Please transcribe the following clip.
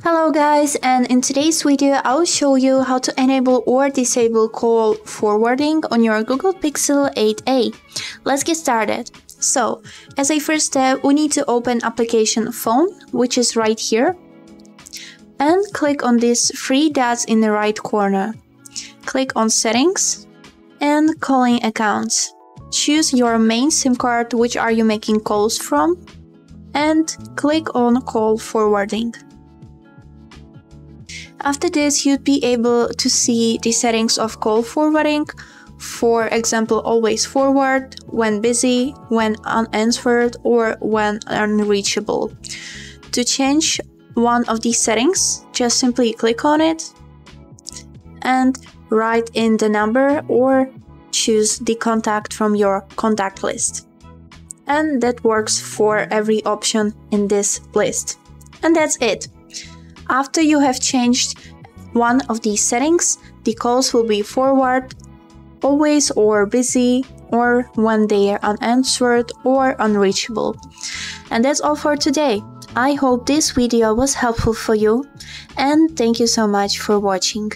Hello guys, and in today's video I'll show you how to enable or disable call forwarding on your Google Pixel 8a. Let's get started. So, as a first step, we need to open application phone, which is right here, and click on these three dots in the right corner. Click on settings and calling accounts. Choose your main SIM card, which are you making calls from, and click on call forwarding. After this, you'd be able to see the settings of call forwarding. For example, always forward, when busy, when unanswered, or when unreachable. To change one of these settings, just simply click on it and write in the number or choose the contact from your contact list. And that works for every option in this list. And that's it. After you have changed one of these settings, the calls will be forward, always or busy, or when they are unanswered or unreachable. And that's all for today. I hope this video was helpful for you, and thank you so much for watching.